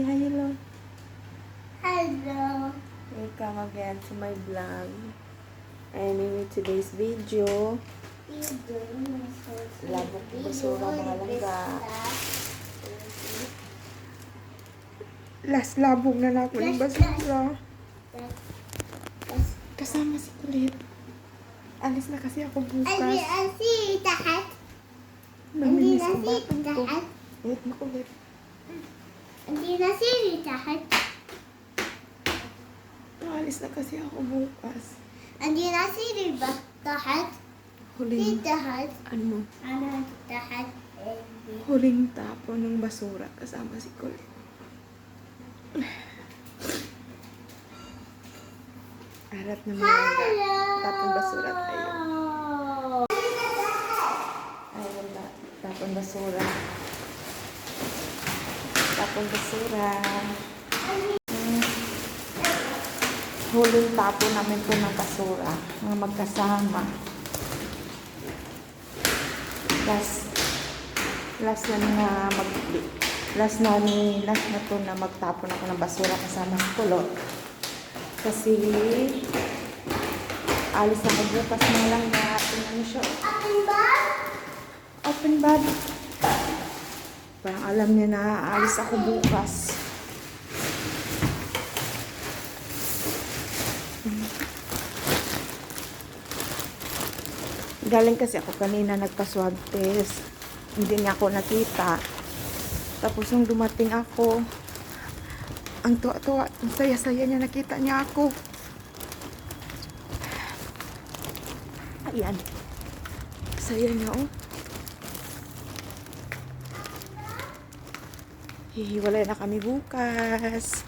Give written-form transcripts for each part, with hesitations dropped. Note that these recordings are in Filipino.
hi, hello. Hello. Welcome again to my vlog. Anyway, today's video, labok basura mga langga. Last labog na natin ng basura. Kasama si Kulit. Alis na kasi ako bukas. أسي تحت. Naminis ang أسي batang ko. تحت. Wait, makulit. أنتي نسيني تحت. Alis na kasi ako bukas. أنتي نسيني تحت. Huling, تحت. ano, أنا تحت. huling tapon ng basura kasama si Kulit. Harap na mga langga. Tapon basura tayo. Ayun ba? Tapon basura. Tapon basura. Huling tapon namin po ng basura. Mga magkasama. Last na to na magtapon ako ng basura kasama si Kulot. Kasi alis ako bukas na lang na ano siya. Open bag. Parang alam niya na alis ako bukas. Galing kasi ako kanina nagpa-swab test. Hindi niya ako nakita. Tapos nung dumating ako, ang tuwa-tuwa, ang saya-saya niya, nakita niya ako. Ayan. Saya niya, oh. Hihiwalay na kami bukas.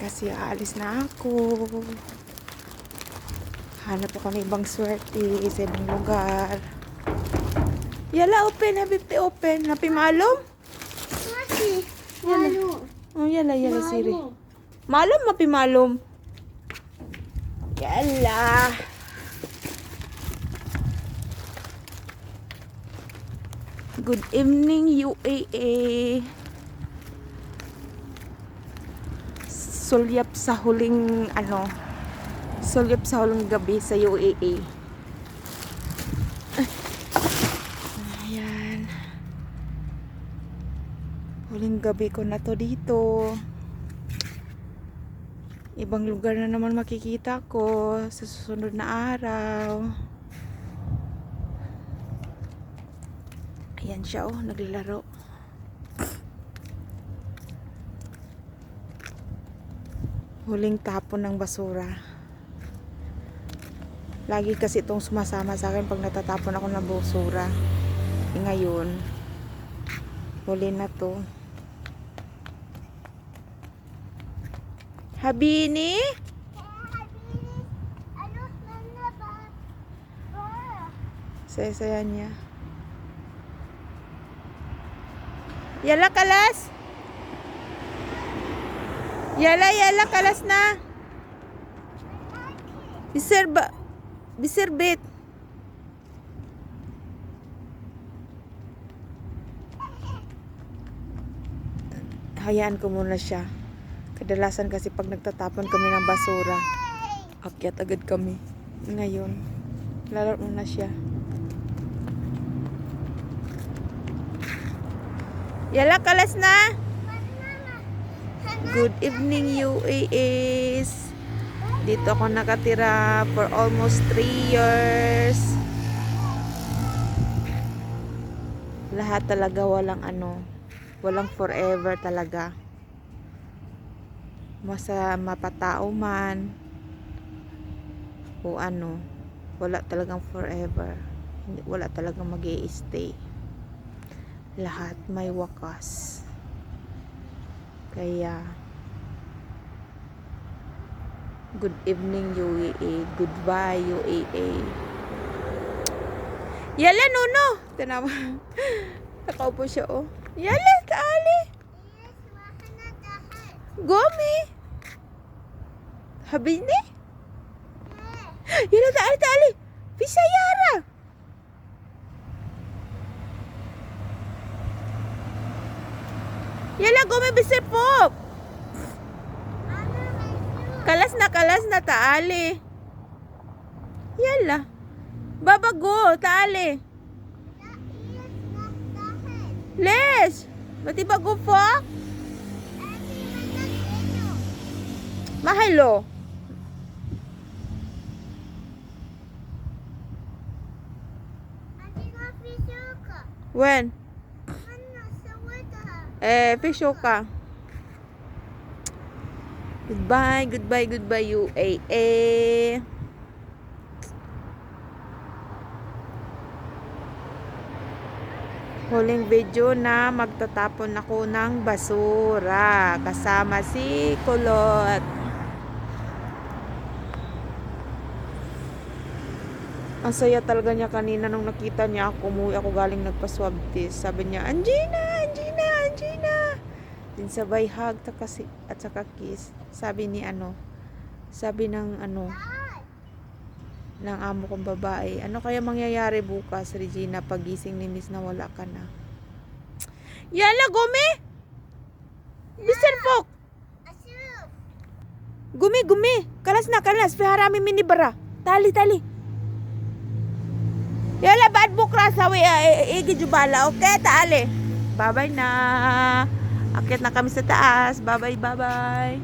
Kasi aalis na ako. Hanap ako ng ibang swerte sa ibang lugar. Yala, open. Habibti, open. Napi malum? ماشي. مالو. Oh, yala, Siri. Malum, mapi malum. Yala. Good evening, UAA. Sulyap sa huling, sulyap sa huling gabi sa UAA. Ayan. Huling gabi ko na to dito. Ibang lugar na naman makikita ko sa susunod na araw. Ayan siya, oh, naglalaro. Huling tapon ng basura. Lagi kasi itong sumasama sa akin pag natatapon ako ng basura. Ngayon, huli na to. Habini? Saya-saya niya. Yala, kalas! Yala, kalas na! Biserbet. Hayaan ko muna siya. Kadalasan kasi pag nagtatapon kami ng basura, akyat agad kami. Ngayon, laro na siya. Yala, kalas na! Good evening, UAS. Dito ako nakatira for almost 3 years. Lahat talaga walang forever talaga. Masa mapatao man o wala talagang forever. Wala talagang mag-i-stay. Lahat may wakas. Kaya good evening, UAA. Goodbye, UAA. Yala, Nuno! Tanawa. Nakaupo siya, oh. Yala, taali. Gomi. Habini? Yala, taali. Pisayara. Yala, gumi bisipok. Kalas na taali. Yala. Babago, taali. Les. Mati bago po? Mahalo. When? Fisyo ka. Goodbye, UAE. Huling video na magtatapon ako ng basura kasama si Kulot. Ang saya talaga niya kanina nung nakita niya ako. Umuwi ako galing nagpa-swab test. Sabi niya, Angina. Din sabay hug at saka kiss. Sabi ng amo kong babae, ano kaya mangyayari bukas, Regina, pagising ni Miss na wala ka na? Yala, gumi! Mr. Fok! Gumi! Kalas! Piharami minibara. Tali! Yala, bad bukra sawi, igijubala, okay? Tali. Bye-bye na. Akyat na kami sa taas. Bye-bye.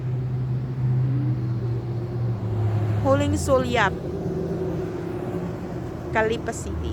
Huling sulyap. Calipa City.